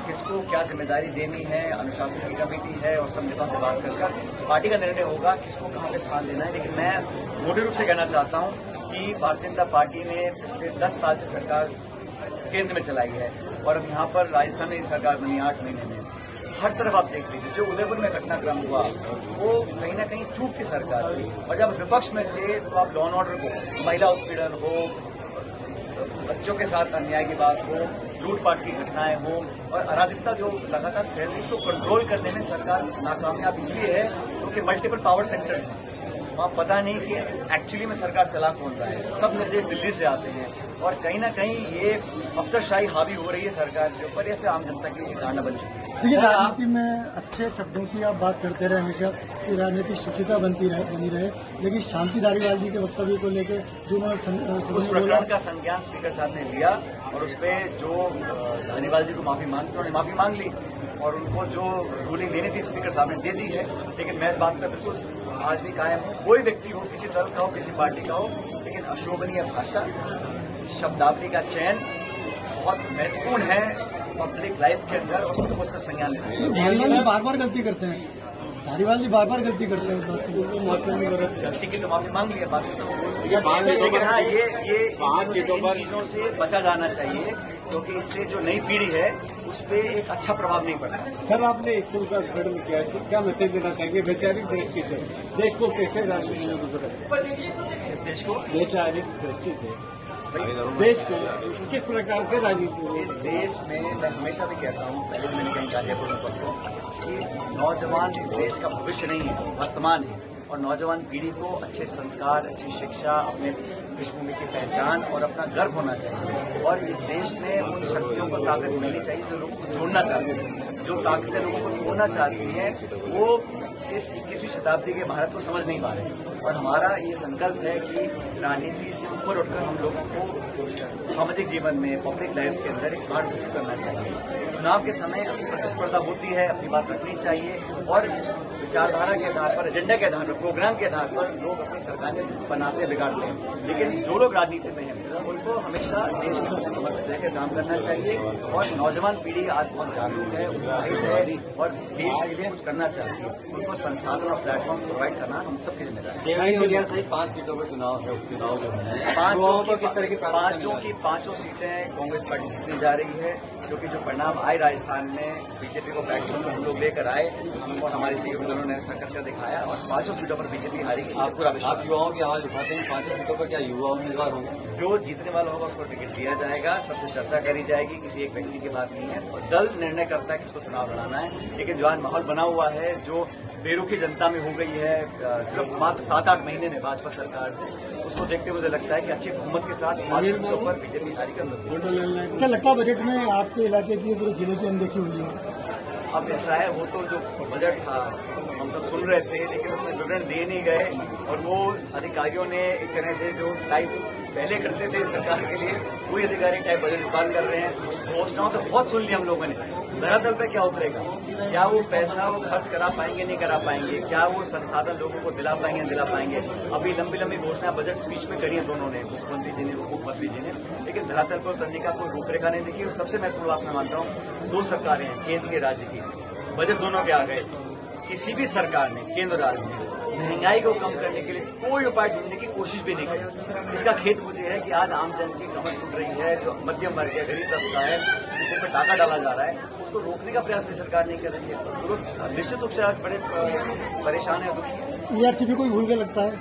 किसको क्या जिम्मेदारी देनी है, अनुशासन की कमेटी है और सब नेताओं से बात कर पार्टी का निर्णय होगा किसको कहाँ पे स्थान देना है। लेकिन मैं मोटे रूप से कहना चाहता हूँ कि भारतीय जनता पार्टी ने पिछले 10 साल से सरकार केंद्र में चलाई है और अब यहाँ पर राजस्थान में सरकार बनी 8 महीने में। हर तरफ आप देख लीजिए, जो उदयपुर में घटनाक्रम हुआ वो कहीं ना कहीं चूक की सरकार थी, और जब विपक्ष में थे तो आप लॉ एंड ऑर्डर को, महिला उत्पीड़न हो, बच्चों के साथ अन्याय की बात हो, लूटपाट की घटनाएं हो और अराजकता जो लगातार फैल रही है, उसको कंट्रोल करने में सरकार नाकामयाब इसलिए है क्योंकि मल्टीपल पावर सेंटर्स हैं। वहाँ पता नहीं कि एक्चुअली में सरकार चला कौन रहा है, सब निर्देश दिल्ली से आते हैं और कहीं ना कहीं ये अफसरशाही हावी हो रही है सरकार के ऊपर। ऐसे आम जनता की एक धारणा बन चुकी है। देखिए, राजनीति में अच्छे शब्दों की आप बात करते रहे हमेशा कि राजनीतिक शुचिता बनी रहे, लेकिन शांति धारीवाल जी के वक्तव्य को लेकर जो उस प्रकरण का संज्ञान स्पीकर साहब ने लिया और उस पर जो धारीवाल जी को माफी मांगी, उन्होंने माफी मांग ली और उनको जो रूलिंग देनी थी स्पीकर साहब ने दे दी है। लेकिन मैं इस बात पर बिल्कुल आज भी कायम हूँ, कोई व्यक्ति हो, किसी दल का हो, किसी पार्टी का हो, लेकिन अशोभनीय भाषा, शब्दावली का चयन बहुत महत्वपूर्ण है पब्लिक लाइफ के अंदर और सबको उसका संज्ञान लेना चाहिए। धारीवाल जी बार बार गलती करते हैं, गलती की तो माफी मांग ली है, बात लेकिन हाँ ये चीजों से बचा जाना चाहिए क्योंकि इससे जो नई पीढ़ी है उस पर एक अच्छा प्रभाव नहीं पड़ता। सर, आपने स्कूल का उद्घाटन किया है, तो क्या मैसेज देना चाहिए वैचारिक दृष्टि से? देश को कैसे राजनीति में गुजरे, इस देश को वैचारिक दृष्टि से देश को किस प्रकार के राजनीति? इस देश में मैं हमेशा भी कहता हूँ, पहले मैंने कहीं गाजियापुर में परसों कि नौजवान इस देश का भविष्य नहीं है, वर्तमान है और नौजवान पीढ़ी को अच्छे संस्कार, अच्छी शिक्षा, अपने पृष्ठभूमि की पहचान और अपना गर्व होना चाहिए और इस देश में उन शक्तियों को ताकत मिलनी चाहिए जो लोगों को जोड़ना चाहती हैं। जो ताकतें लोगों को तोड़ना चाहती हैं वो इस 21वीं शताब्दी के भारत को समझ नहीं पा रहे और हमारा ये संकल्प है कि राजनीति से ऊपर उठकर हम लोगों को सामाजिक जीवन में, पब्लिक लाइफ के अंदर एक बात विकसित करना चाहिए। चुनाव के समय अपनी प्रतिस्पर्धा होती है, अपनी बात रखनी चाहिए और विचारधारा के आधार पर, एजेंडा के आधार पर, प्रोग्राम के आधार पर लोग अपनी सरकारें बनाते बिगाड़ते हैं। लेकिन जो लोग राजनीति में हैं उनको हमेशा देश के प्रति समर्पित रहकर काम करना चाहिए और नौजवान पीढ़ी आज बहुत जागरूक है, उत्साहित है और देश के लिए कुछ करना चाहती है। उनको संसाधन और प्लेटफॉर्म प्रोवाइड करना हम सबकी जिम्मेदारी है। 5 सीटों पर चुनाव है, उपचुनाव जो है, पांचों सीटें कांग्रेस पार्टी जीतने जा रही है क्योंकि जो परिणाम आए राजस्थान में, बीजेपी को बैकफुट में हम लोग लेकर आए और हमारे सहयोगी दलों ने सरकार का दिखाया और 5 सीटों पर बीजेपी हारेगी। आप पूरा विश्वास? युवाओं की आवाज उठाते हैं, 5 सीटों पर क्या युवा उम्मीदवार होंगे? जो जीतने वाला होगा उसको टिकट दिया जाएगा, सबसे चर्चा करी जाएगी, किसी एक व्यक्ति की बात नहीं है और दल निर्णय करता है किसको चुनाव लड़ाना है। लेकिन जो आज माहौल बना हुआ है, जो बेरुखी जनता में हो गई है सिर्फ मात्र 7-8 महीने में भाजपा सरकार से, उसको देखते हुए मुझे लगता है कि अच्छी बहुमत के साथ 5 सीटों पर बीजेपी हारी कर। क्या लगता है बजट में आपके इलाके की पूरे जिले से अनदेखी हुई है? अब ऐसा है, वो तो जो बजट था हम सब सुन रहे थे लेकिन उसमें विवरण दिए नहीं गए और वो अधिकारियों ने एक तरह से जो टाइप पहले करते थे सरकार के लिए वही अधिकारी टाइप बजट इस बार कर रहे हैं। घोषणाओं तो बहुत सुन ली हम लोगों ने, धरातल पे क्या उतरेगा, क्या वो पैसा वो खर्च करा पाएंगे नहीं करा पाएंगे, क्या वो संसाधन लोगों को दिला पाएंगे नहीं दिला पाएंगे। अभी लंबी लंबी घोषणा बजट स्पीच में करी है दोनों ने, मुख्यमंत्री जी ने, उप मुख्यमंत्री जी ने, लेकिन धरातल पर उतरने का कोई रूपरेखा नहीं देखी। और सबसे महत्वपूर्ण बात मैं मानता हूँ, 2 सरकारें हैं, केंद्र की, राज्य की, बजट दोनों के आ गए। किसी भी सरकार ने, केंद्र राज्य ने, महंगाई को कम करने के लिए कोई उपाय ढूंढने की कोशिश भी नहीं करी। इसका खेत मुझे है कि आज आम जन की कमर टूट रही है, जो मध्यम वर्ग है, गरीब तबका है, उसके सिर पर टाका डाला जा रहा है, उसको रोकने का प्रयास भी सरकार नहीं कर रही है। तो लोग निश्चित रूप से आज बड़े परेशान है, दुखी है। ईआरसीपी को भी भूल के लगता है,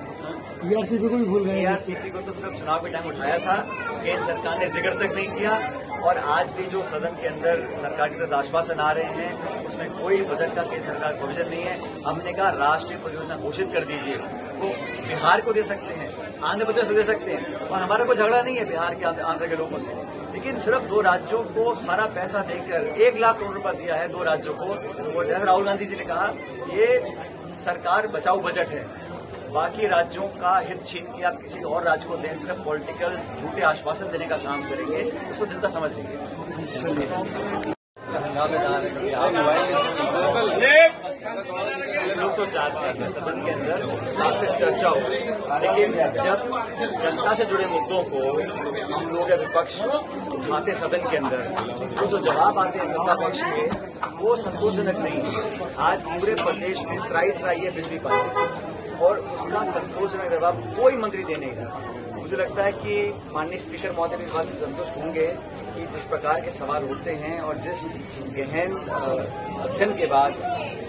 ईआरसीपी को भी भूल गए। ईआरसीपी को तो सिर्फ चुनाव के टाइम उठाया था, केंद्र सरकार ने जिक्र तक नहीं किया और आज भी जो सदन के अंदर सरकार की तरफ आश्वासन आ रहे हैं उसमें कोई बजट का केंद्र सरकार प्रोविजन नहीं है। हमने कहा राष्ट्रीय परियोजना घोषित कर दीजिए, वो बिहार को दे सकते हैं, आंध्र प्रदेश को दे सकते हैं और हमारा कोई झगड़ा नहीं है बिहार के आंध्र के लोगों से, लेकिन सिर्फ 2 राज्यों को सारा पैसा देकर 1 लाख करोड़ रुपया दिया है 2 राज्यों को। वो जैसे राहुल गांधी जी ने कहा ये सरकार बचाओ बजट है, बाकी राज्यों का हित छीन के आप किसी और राज्य को दें, सिर्फ पॉलिटिकल झूठे आश्वासन देने का काम करेंगे, उसको जनता समझ लेंगे। लोग तो तो चाहते हैं कि सदन के अंदर सार्थक चर्चा हो, लेकिन जब जनता से जुड़े मुद्दों को हम लोग या विपक्ष उठाते सदन के अंदर जो जवाब आते हैं सत्ता पक्ष के, वो संतोषजनक नहीं है। आज पूरे प्रदेश में त्राई है बिजली पानी और उसका संतोषजनक जवाब कोई मंत्री दे नहीं रहा। मुझे लगता है कि माननीय स्पीकर महोदय भी इस बात से संतुष्ट होंगे कि जिस प्रकार के सवाल होते हैं और जिस गहन अध्ययन के बाद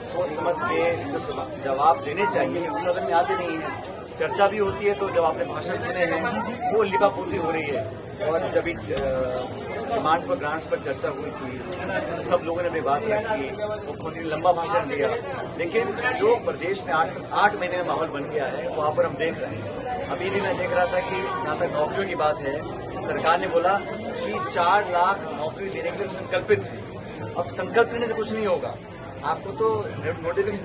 सोच समझ के जो जवाब देने चाहिए वो सदन में आते नहीं है। चर्चा भी होती है तो जब आपने भाषण सुने हैं वो लिपापोती हो रही है। और जब डिमांड फॉर ग्रांट्स पर चर्चा हुई थी सब लोगों ने भी बात रखी, मुख्यमंत्री ने लंबा भाषण दिया, लेकिन जो प्रदेश में 8 महीने में माहौल बन गया है वहां पर हम देख रहे हैं। अभी भी मैं देख रहा था कि जहां तक नौकरियों की बात है, सरकार ने बोला कि 4 लाख नौकरी देने के लिए संकल्पित है। अब संकल्प देने से कुछ नहीं होगा, आपको तो नोटिफिकेशन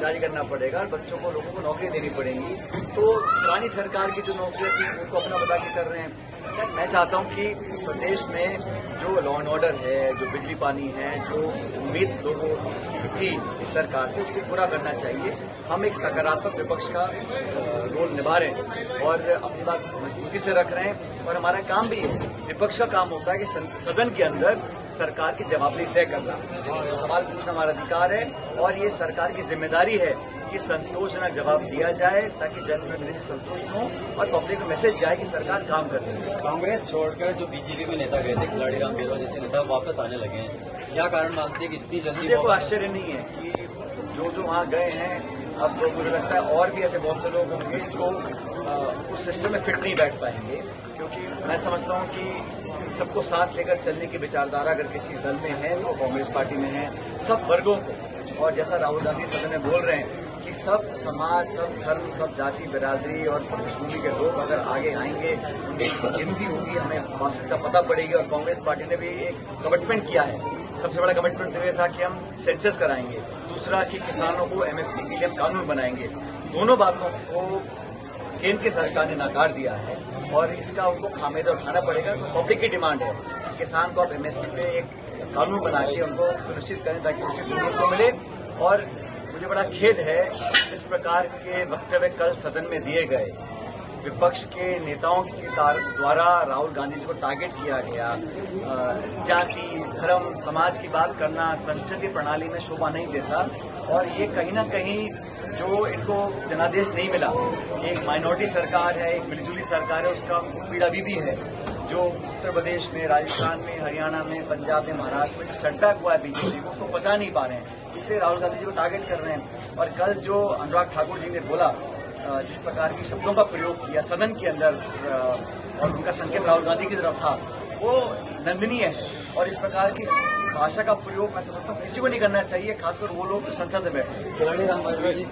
जारी करना पड़ेगा और बच्चों को लोगों को नौकरी देनी पड़ेंगी। तो पुरानी सरकार की जो नौकरियां थी उनको अपना बता के कर रहे हैं। मैं चाहता हूं कि प्रदेश में जो लॉ एंड ऑर्डर है, जो बिजली पानी है, जो उम्मीद लोगों की थी इस सरकार से, उसको पूरा करना चाहिए। हम एक सकारात्मक विपक्ष का रोल निभा रहे हैं और अपनी बात मजबूती से रख रहे हैं और हमारा काम भी है। विपक्ष का काम होता है कि सदन के अंदर सरकार की जवाबदेही तय करना, सवाल पूछना हमारा अधिकार है और ये सरकार की जिम्मेदारी है कि संतोषजनक जवाब दिया जाए ताकि जनप्रतिनिधि संतुष्ट हों और पब्लिक को मैसेज जाए कि सरकार काम कर रही है। कांग्रेस छोड़कर जो बीजेपी में नेता गए थे, खिलाड़ी राम बेदवा जैसे नेता वापस आने लगे हैं, क्या कारण मानते हैं कि इतनी जल्दी? मुझे कोई आश्चर्य नहीं है कि जो वहाँ गए हैं, अब मुझे लगता है और भी ऐसे बहुत से लोग होंगे जो उस सिस्टम में फिट नहीं बैठ पाएंगे, क्योंकि मैं समझता हूँ कि सबको साथ लेकर चलने की विचारधारा अगर किसी दल में है तो कांग्रेस पार्टी में है, सब वर्गों को। और जैसा राहुल गांधी सदन में बोल रहे हैं कि सब समाज, सब धर्म, सब जाति बिरादरी और सब पृष्ठभूमि के लोग अगर आगे आएंगे, उनकी गिनती होगी, हमें आवश्यकता पता पड़ेगी। और कांग्रेस पार्टी ने भी एक कमिटमेंट किया है, सबसे बड़ा कमिटमेंट तो ये था कि हम सेंसस कराएंगे, दूसरा कि किसानों को एमएसपी के लिए हम कानून बनाएंगे। दोनों बातों को केंद्र की सरकार ने नकार दिया है और इसका उनको खामियाजा उठाना पड़ेगा। तो पब्लिक की डिमांड है कि किसान को आप एमएसपी पे एक कानून बना के उनको सुनिश्चित करें ताकि उचित मूल्य उनको मिले। और मुझे बड़ा खेद है जिस प्रकार के वक्तव्य कल सदन में दिए गए, विपक्ष के नेताओं के द्वारा राहुल गांधी जी को टारगेट किया गया। जाति, धर्म, समाज की बात करना संसदीय प्रणाली में शोभा नहीं देता और ये कहीं ना कहीं जो इनको जनादेश नहीं मिला, एक माइनॉरिटी सरकार है, एक मिलीजुली सरकार है, उसका पीड़ा भी है। जो उत्तर प्रदेश में, राजस्थान में, हरियाणा में, पंजाब में, महाराष्ट्र में जो सेटबैक हुआ है बीजेपी को, उसको पचा नहीं पा रहे हैं, इसलिए राहुल गांधी जी को टारगेट कर रहे हैं। और कल जो अनुराग ठाकुर जी ने बोला, जिस प्रकार के शब्दों का प्रयोग किया सदन के अंदर और उनका संकेत राहुल गांधी की तरफ था, वो निंदनीय है। और इस प्रकार की भाषा का प्रयोग मैं समझता हूँ किसी को नहीं करना चाहिए, खासकर वो लोग जो संसद में बैठे। खिलाड़ी राम बेदवा जी